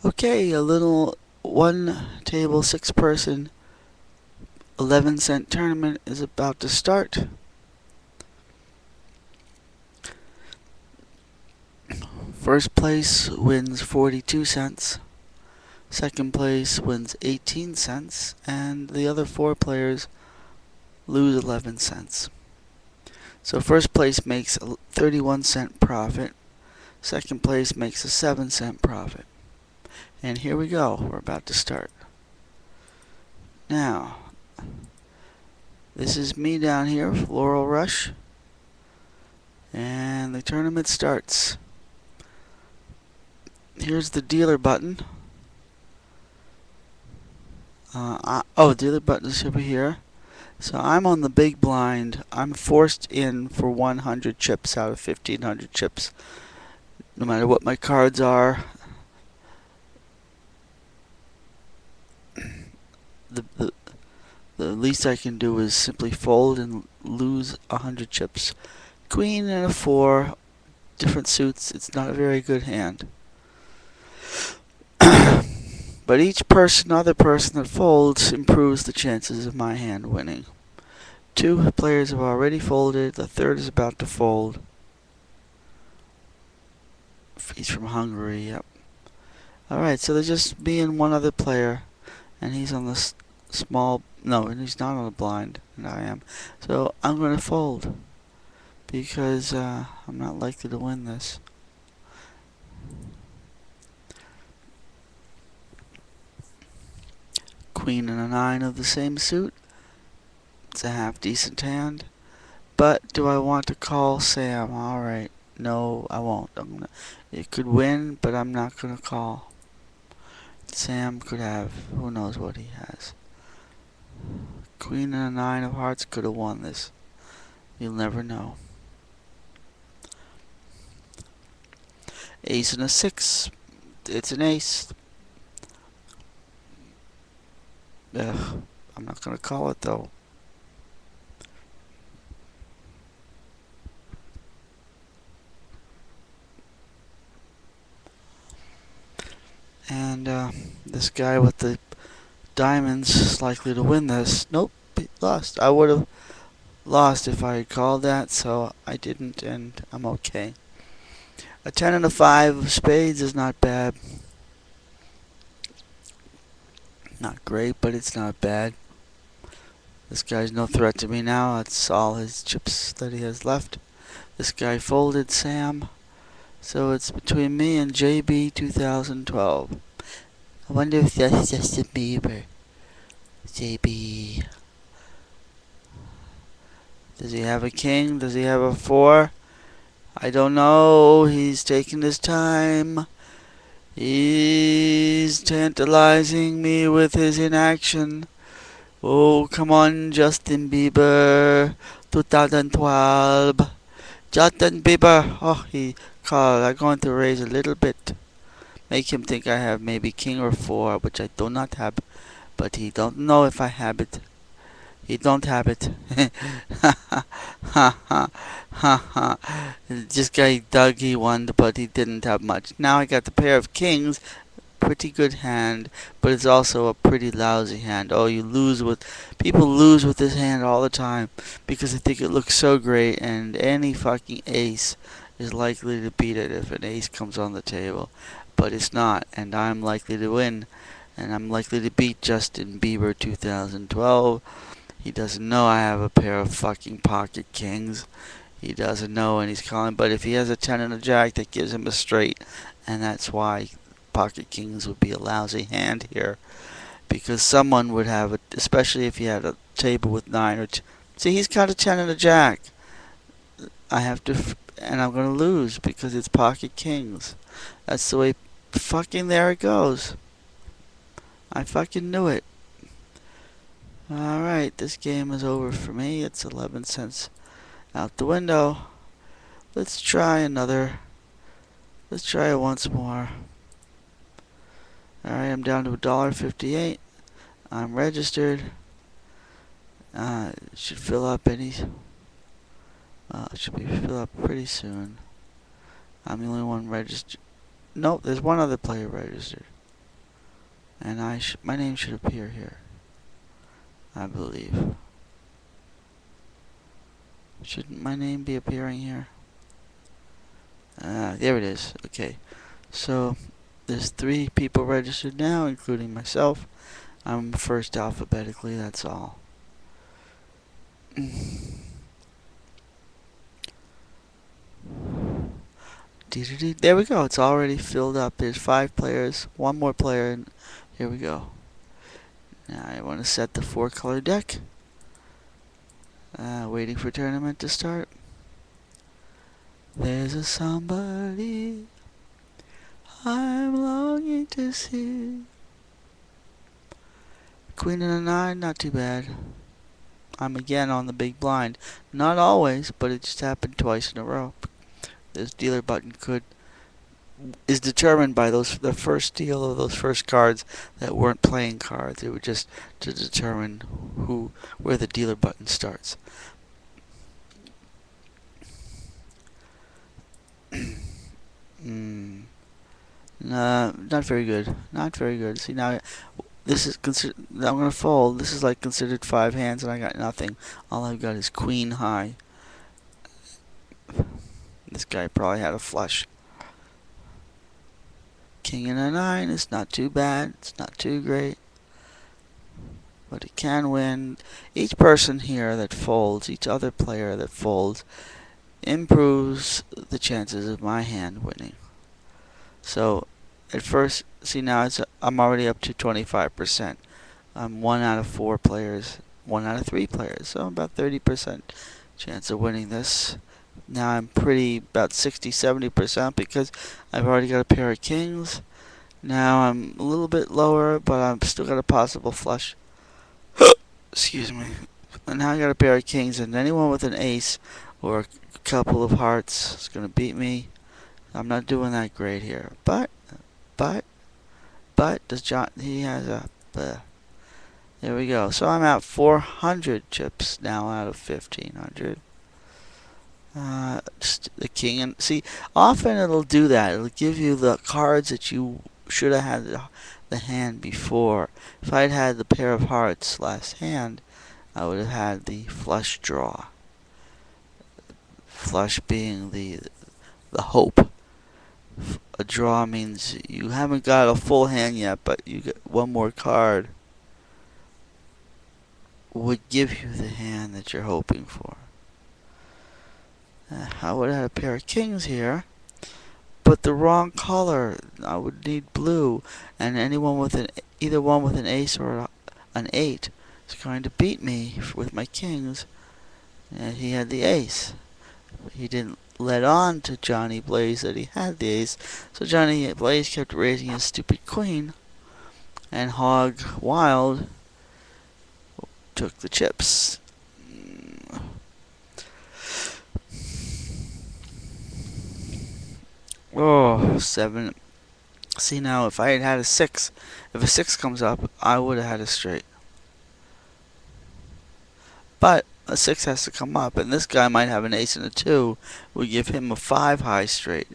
Okay, a little one table, 6-person, 11-cent tournament is about to start. First place wins 42 cents. Second place wins 18 cents. And the other 4 players lose 11 cents. So first place makes a 31-cent profit. Second place makes a 7-cent profit. And here we go. We're about to start. Now, this is me down here, Floral Rush. And the tournament starts. Here's the dealer button. Dealer button is over here. So I'm on the big blind. I'm forced in for 100 chips out of 1,500 chips. No matter what my cards are. The least I can do is simply fold and lose 100 chips. Queen and a 4, different suits. It's not a very good hand. But each other person that folds improves the chances of my hand winning. 2 players have already folded. The third is about to fold. He's from Hungary, yep. Alright, so there's just me and one other player. And he's on the small... No, and he's not on the blind. And I am. So I'm going to fold. Because I'm not likely to win this. Queen and a 9 of the same suit. It's a half decent hand. But do I want to call Sam? Alright. No, I won't. It could win, but I'm not going to call. Sam could have, who knows what he has. Queen and a 9 of hearts could have won this. You'll never know. Ace and a 6. It's an ace. Ugh, I'm not going to call it though. And this guy with the diamonds is likely to win this. Nope, he lost. I would have lost if I had called that, so I didn't, and I'm okay. A 10 and a 5 of spades is not bad. Not great, but it's not bad. This guy's no threat to me now. That's all his chips that he has left. This guy folded, Sam. So it's between me and JB 2012. I wonder if that's Justin Bieber. JB. Does he have a king? Does he have a 4? I don't know. He's taking his time. He's tantalizing me with his inaction. Oh, come on, Justin Bieber. 2012. Justin Bieber. Oh, he called. I'm going to raise a little bit. Make him think I have maybe king or 4, which I do not have. But he don't know if I have it. He don't have it. Ha ha ha ha ha ha. This guy dug, he won, but he didn't have much. Now I got the pair of kings. Pretty good hand, but it's also a pretty lousy hand. Oh, people lose with this hand all the time because they think it looks so great, and any fucking ace is likely to beat it if an ace comes on the table. But it's not, and I'm likely to win, and I'm likely to beat Justin Bieber 2012. He doesn't know I have a pair of fucking pocket kings. He doesn't know, and he's calling. But if he has a 10 and a jack, that gives him a straight, and that's why pocket kings would be a lousy hand here. Because someone would have it, especially if he had a table with 9 or 2. See, he's got a 10 and a jack. I have to, and I'm going to lose because it's pocket kings. That's the way, fucking there it goes. I fucking knew it. Alright, this game is over for me. It's 11 cents out the window. Let's try another. Let's try it once more. Alright, I'm down to $1.58. I'm registered. It should fill up it should be fill up pretty soon. I'm the only one registered. Nope, there's one other player registered. And my name should appear here, I believe. Shouldn't my name be appearing here? There it is. Okay. So, there's 3 people registered now, including myself. I'm first alphabetically, that's all. There we go. It's already filled up. There's 5 players. 1 more player. And here we go. Now I want to set the 4-color deck. Waiting for tournament to start. There's a somebody I'm longing to see. Queen and a 9, not too bad. I'm again on the big blind. Not always, but it just happened twice in a row. This dealer button is determined by the first deal of those first cards that weren't playing cards. It was just to determine where the dealer button starts. Nah, not very good. Not very good. See, now this is I'm gonna fold. This is like considered 5 hands, and I got nothing. All I've got is queen high. This guy probably had a flush. King and a 9 is not too bad. It's not too great, but it can win. Each person here that folds, each other player that folds, improves the chances of my hand winning. So, at first, see now I'm already up to 25%. I'm 1 out of 4 players, 1 out of 3 players, so about 30% chance of winning this. Now I'm about 60-70% because I've already got a pair of kings. Now I'm a little bit lower, but I've still got a possible flush. Excuse me. And now I got a pair of kings, and anyone with an ace or a couple of hearts is going to beat me. I'm not doing that great here, but does John? He has a. There we go. So I'm at 400 chips now out of 1500. Just the king, and see, often it'll do that. It'll give you the cards that you should have had the hand before. If I'd had the pair of hearts last hand, I would have had the flush draw. Flush being the hope. A draw means you haven't got a full hand yet, but you get one more card would give you the hand that you're hoping for. I would have had a pair of kings here, but the wrong color. I would need blue, and anyone with either one with an ace or an 8 is going to beat me with my kings. And he had the ace. He didn't let on to Johnny Blaze that he had the ace, so Johnny Blaze kept raising his stupid queen, and Hog Wild took the chips. Oh, 7. See now, if I had had a 6, if a 6 comes up, I would have had a straight. But a 6 has to come up, and this guy might have an ace and a 2, would give him a 5 high straight.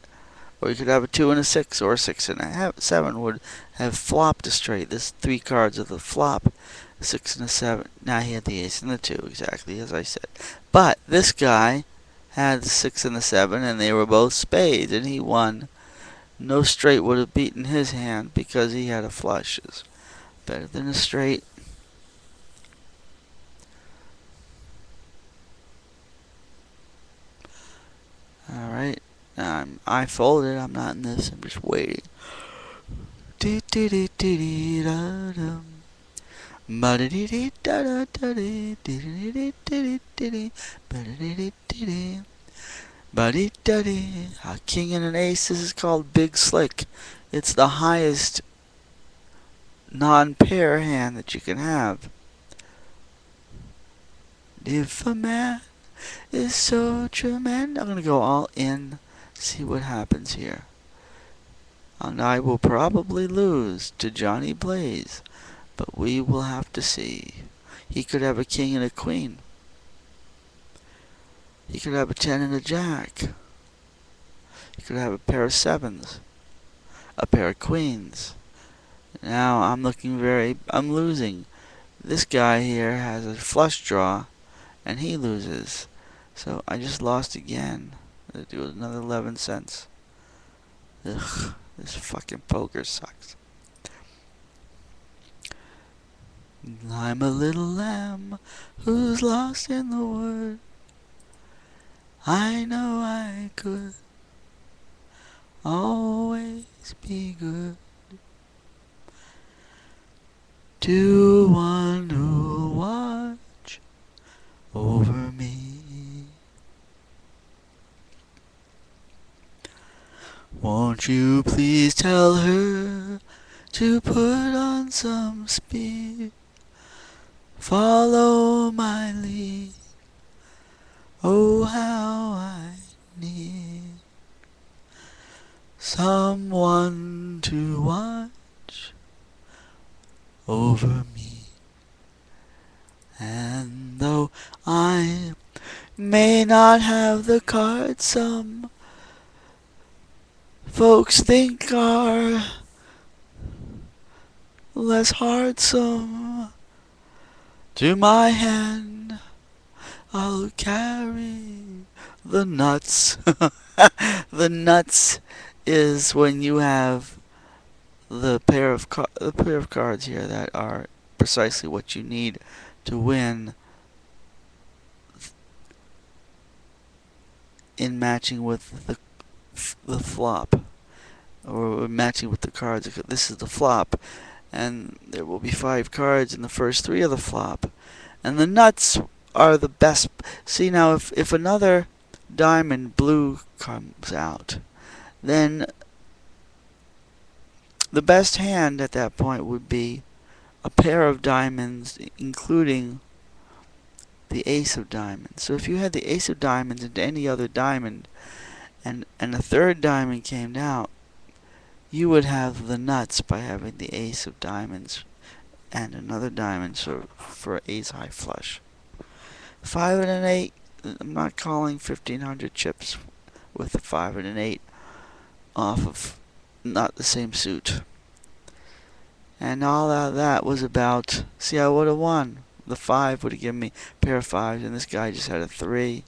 Or you could have a 2 and a 6, or a 6 and a 7 would have flopped a straight. There's 3 cards of the flop, a 6 and a 7. Now he had the ace and the 2, exactly as I said. But this guy had the 6 and the 7, and they were both spades, and he won. No straight would have beaten his hand because he had a flush. It's better than a straight. Alright, I folded. I'm not in this. I'm just waiting. A king and an ace. This is called Big Slick. It's the highest non-pair hand that you can have. If a man is so tremendous, I'm gonna go all in. See what happens here. And I will probably lose to Johnny Blaze, but we will have to see. He could have a king and a queen. He could have a 10 and a jack. He could have a pair of 7s, a pair of queens, Now I'm losing. This guy here has a flush draw, and he loses. So I just lost again. It was another 11 cents. Ugh, this fucking poker sucks. I'm a little lamb who's lost in the wood. I know I could always be good to one who'll watch over me. Won't you please tell her to put on some speed? Follow my lead. Oh, how I need someone to watch over me. And though I may not have the cards some folks think are less hardsome, to my hand I'll carry the nuts. The nuts is when you have the pair of cards here that are precisely what you need to win in matching with the flop, or matching with the cards. This is the flop, and there will be 5 cards in the first 3 of the flop, and the nuts are the best. See, now if another diamond blue comes out, then the best hand at that point would be a pair of diamonds, including the ace of diamonds. So if you had the ace of diamonds into any other diamond, and a third diamond came out, you would have the nuts by having the ace of diamonds and another diamond for ace high flush. 5 and an 8. I'm not calling 1500 chips with a 5 and an 8 off of not the same suit. And all of that was about, see, I would have won. The 5 would have given me a pair of 5s, and this guy just had a 3.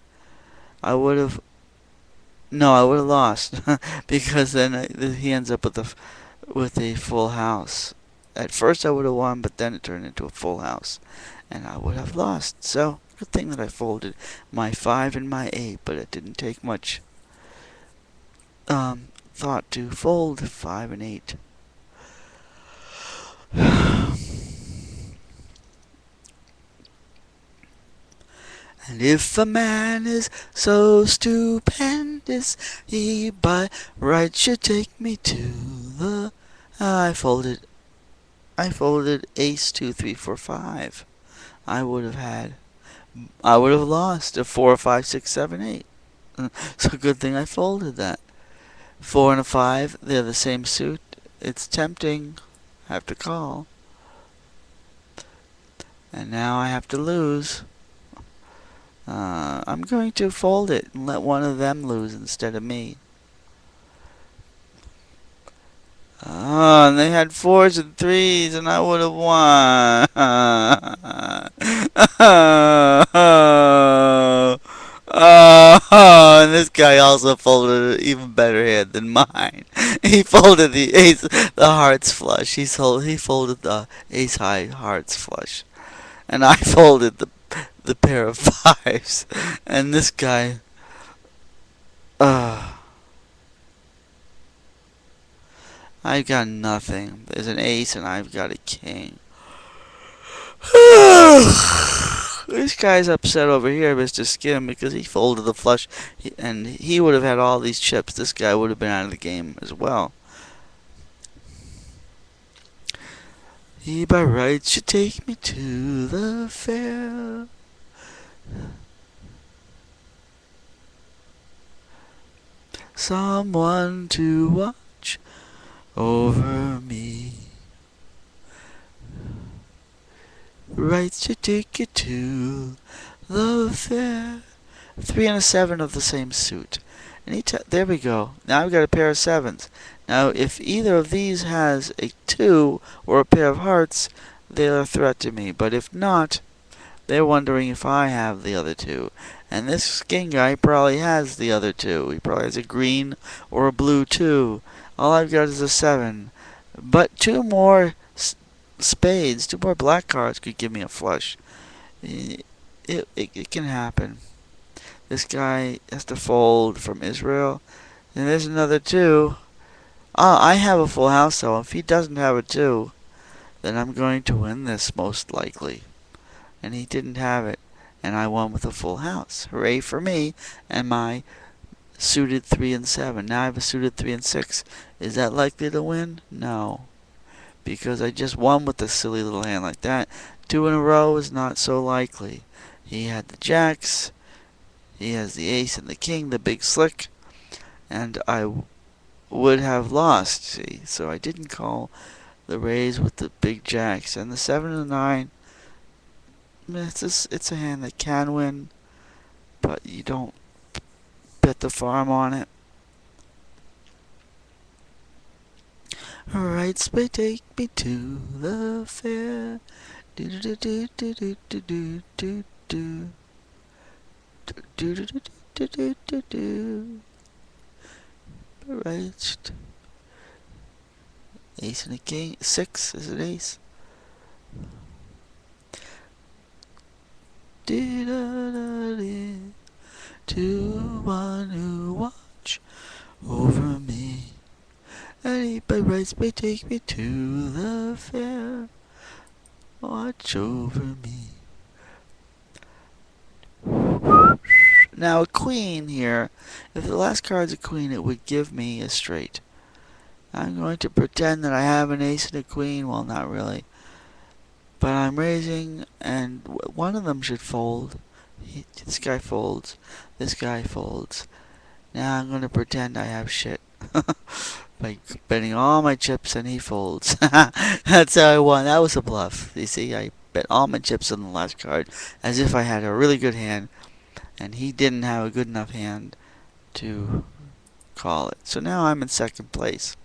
I would have lost because then he ends up with a full house. At first I would have won, but then it turned into a full house, and I would have lost. So good thing that I folded my 5 and my 8, but it didn't take much thought to fold 5 and 8. And if a man is so stupendous, he by right should take me to the... I folded ace 2, 3, 4, 5. I would have lost a 4, 5, 6, 7, 8. So good thing I folded that. 4 and a 5, they're the same suit. It's tempting. I have to call. And now I have to lose. I'm going to fold it and let one of them lose instead of me. And they had 4s and 3s, and I would have won. And this guy also folded an even better hand than mine. He folded the ace, the hearts flush. He folded the ace high hearts flush, and I folded the pair of 5s. And this guy, I've got nothing. There's an ace and I've got a king. This guy's upset over here, Mr. Skim, because he folded the flush, and he would have had all these chips. This guy would have been out of the game as well. He by rights should take me to the fair. Someone to watch over me. Rights to take you to the fair. 3 and a 7 of the same suit. And there we go. Now I've got a pair of 7s. Now, if either of these has a 2 or a pair of hearts, they're a threat to me. But if not, they're wondering if I have the other 2. And this king guy probably has the other 2. He probably has a green or a blue 2. All I've got is a 7. But 2 more spades, 2 more black cards could give me a flush. It can happen. This guy has to fold from Israel. And there's another 2. I have a full house, though. If he doesn't have a 2, then I'm going to win this, most likely. And he didn't have it. And I won with a full house. Hooray for me and my suited 3 and 7. Now I have a suited 3 and 6. Is that likely to win? No. Because I just won with a silly little hand like that. 2 in a row is not so likely. He had the jacks. He has the ace and the king, the big slick. And I would have lost, see. So I didn't call the raise with the big jacks. And the 7 and the 9, it's a hand that can win, but you don't bet the farm on it. Alright, spade, take me to the fair. Do do do do do do do do do do do do do do do. Right. Ace and a king. 6 is an ace. To one who watch over me. And by rights may take me to the fair. Watch over me. Now a queen here. If the last card's a queen, it would give me a straight. I'm going to pretend that I have an ace and a queen. Well, not really. But I'm raising, and one of them should fold. This guy folds. This guy folds. Now I'm going to pretend I have shit. By betting all my chips and he folds. That's how I won. That was a bluff. You see, I bet all my chips on the last card as if I had a really good hand. And he didn't have a good enough hand to call it. So now I'm in second place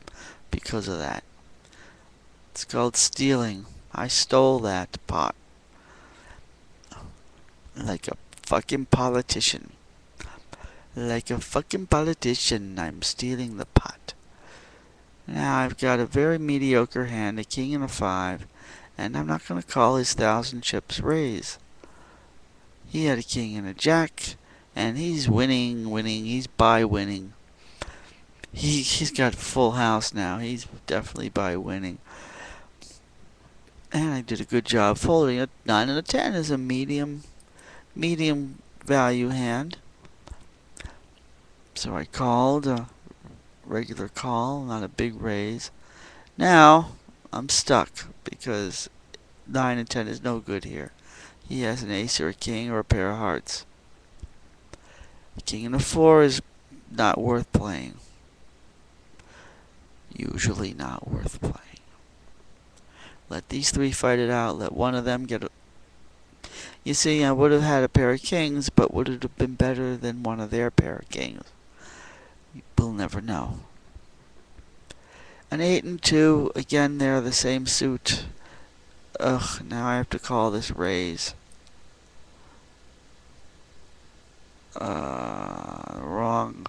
because of that. It's called stealing. I stole that pot. Like a fucking politician. Like a fucking politician, I'm stealing the pot. Now I've got a very mediocre hand, a king and a 5, and I'm not going to call his 1,000 chips raise. He had a king and a jack, and he's winning, he's by winning. He's got full house now, he's definitely by winning. And I did a good job folding. A 9 and a 10 is a medium value hand. So I called a regular call, not a big raise. Now I'm stuck because 9 and 10 is no good here. He has an ace or a king or a pair of hearts. A king and a 4 is not worth playing. Usually not worth playing. Let these 3 fight it out. Let one of them get a... You see, I would have had a pair of kings, but would it have been better than one of their pair of kings? We'll never know. An 8 and 2, again, they're the same suit. Ugh, now I have to call this raise. Wrong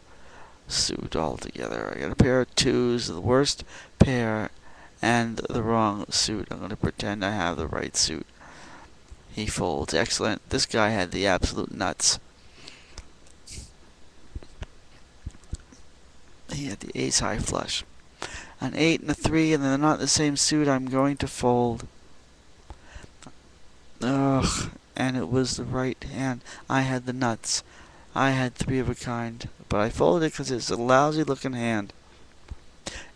suit altogether. I got a pair of 2s, the worst pair, and the wrong suit. I'm going to pretend I have the right suit. He folds. Excellent. This guy had the absolute nuts. He had the ace high flush. An 8 and a 3, and they're not the same suit. I'm going to fold. Ugh. And it was the right hand. I had the nuts. I had 3 of a kind. But I folded because it's a lousy looking hand.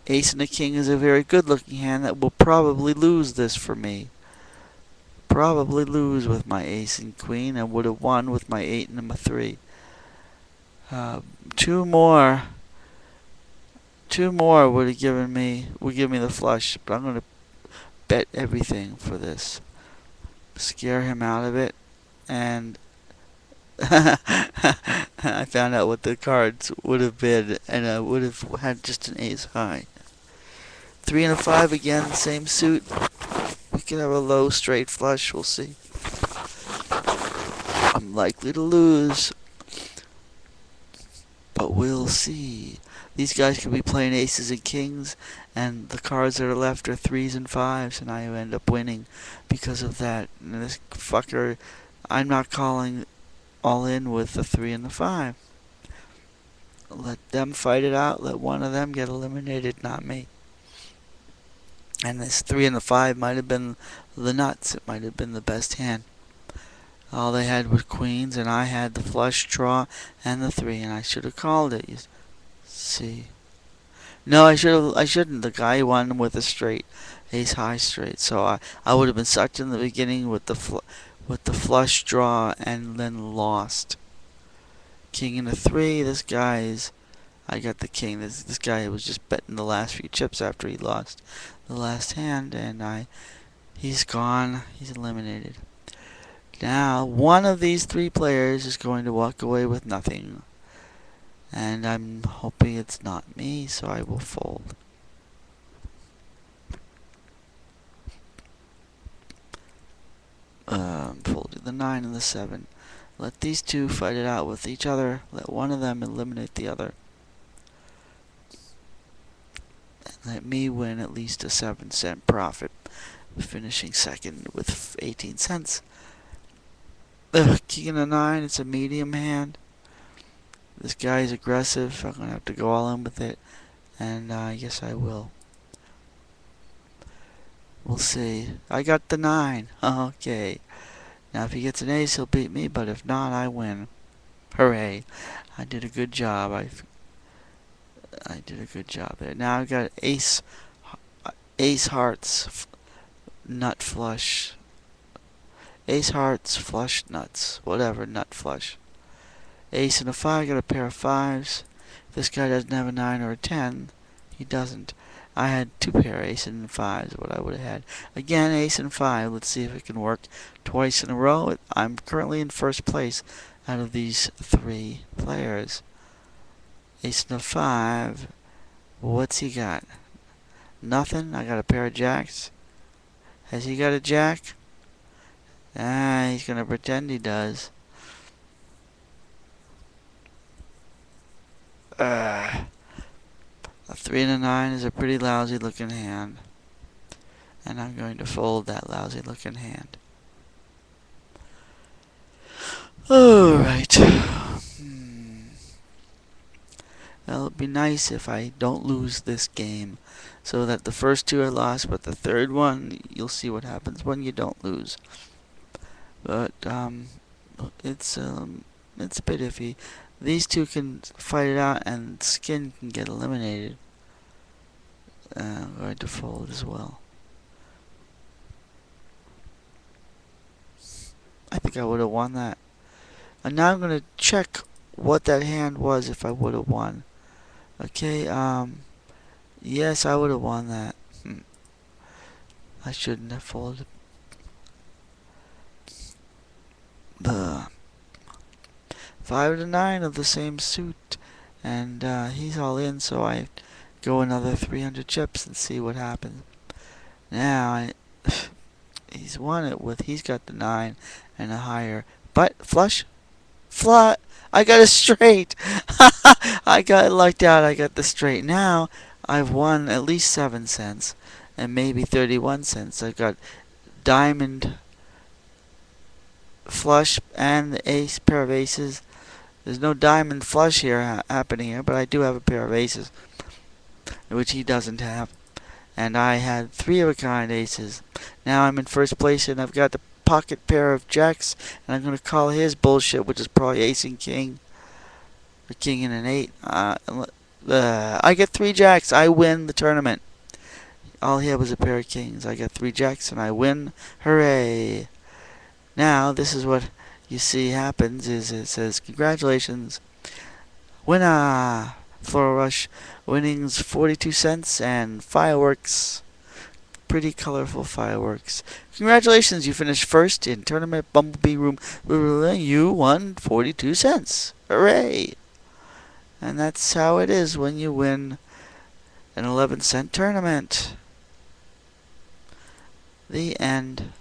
Ace and a king is a very good looking hand that will probably lose this for me. Probably lose with my ace and queen. and would have won with my 8 and my 3. 2 more. 2 more would give me the flush, but I'm going to bet everything for this. Scare him out of it, and I found out what the cards would have been, and I would have had just an ace high. 3 and a 5 again, same suit. We can have a low straight flush, we'll see. I'm likely to lose, but we'll see. These guys could be playing aces and kings, and the cards that are left are 3s and 5s, and I end up winning because of that. And this fucker, I'm not calling all in with the 3 and the 5. Let them fight it out. Let one of them get eliminated, not me. And this 3 and the 5 might have been the nuts. It might have been the best hand. All they had was queens, and I had the flush draw and the 3, and I should have called it. You see? No, I shouldn't. The guy won with a straight, ace high straight. So I would have been sucked in the beginning with the flush draw and then lost. King and a 3. This guy's. I got the king. This guy was just betting the last few chips after he lost the last hand, and he's gone. He's eliminated. Now, one of these 3 players is going to walk away with nothing. And I'm hoping it's not me, so I will fold. Folding the 9 and the 7. Let these 2 fight it out with each other. Let one of them eliminate the other. And let me win at least a 7-cent profit, finishing second with 18 cents. King and a 9, it's a medium hand. This guy's aggressive. I'm going to have to go all in with it. And I guess I will. We'll see. I got the 9. Okay. Now if he gets an ace, he'll beat me. But if not, I win. Hooray. I did a good job. I did a good job there. Now I've got ace hearts, nut flush. Ace hearts, flush nuts. Whatever, nut flush. Ace and a 5, got a pair of 5s. If this guy doesn't have a 9 or a 10, he doesn't. I had 2 pair of ace and 5s, what I would have had. Again, ace and 5. Let's see if it can work twice in a row. I'm currently in first place out of these 3 players. Ace and a 5. What's he got? Nothing. I got a pair of jacks. Has he got a jack? He's going to pretend he does. A 3 and a 9 is a pretty lousy looking hand. And I'm going to fold that lousy looking hand. Alright. Well, it'd be nice if I don't lose this game, so that the first 2 are lost, but the third one, you'll see what happens when you don't lose. But it's a bit iffy. These 2 can fight it out, and Skin can get eliminated. I'm going to fold as well. I think I would have won that. And now I'm going to check what that hand was if I would have won. Okay, yes, I would have won that. I shouldn't have folded. The 5 to 9 of the same suit, and he's all in, so I go another 300 chips and see what happens. Now, he's won it with, he's got the 9 and a higher, but flush, flat. I got a straight. I got lucked out. I got the straight. Now I've won at least 7 cents and maybe 31 cents. I've got diamond flush and the pair of aces. There's no diamond flush here happening here, but I do have a pair of aces, which he doesn't have. And I had 3 of a kind aces. Now I'm in first place, and I've got the pocket pair of jacks, and I'm going to call his bullshit, which is probably ace and king, or king and an 8. I get 3 jacks. I win the tournament. All he had was a pair of kings. I got 3 jacks, and I win. Hooray! Now this is what you see happens. Is it says congratulations, winner, Floral Rush, winnings 42 cents and fireworks. Pretty colorful fireworks. Congratulations, you finished first in Tournament Bumblebee Room. You won 42 cents. Hooray! And that's how it is when you win an 11-cent tournament. The end.